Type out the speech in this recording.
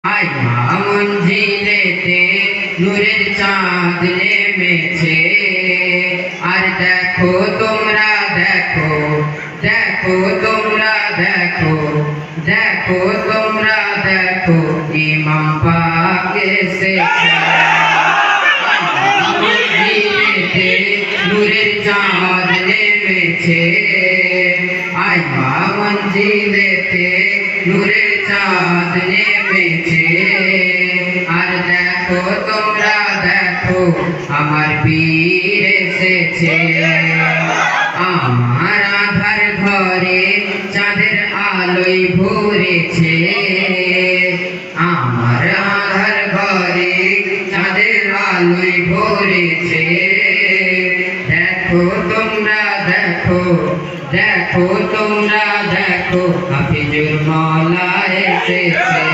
আয়া মঞ্জিলেতে নূরের চাঁদ নেমেছে। আর দেখো তোমরা দেখো, দেখো তোমরা দেখো, দেখো তোমরা দেখো, ইমাম পাক এসেছে। মঞ্জিলেতে নূরের চাঁদ নেমেছে। আয়া মঞ্জিলেতে নূরের চাঁদ নেমেছে। আর দেখো তোমরা দেখো, আমার পীর এসেছে। আমার আধার ঘরে চাঁদের আলোয় ভরেছে। আমার আধার ঘরে চাঁদের আলোয় ভরেছে। দেখো তোমরা দেখো, দেখো তোমরা দেখো, হাফিজুর মওলা এসেছে।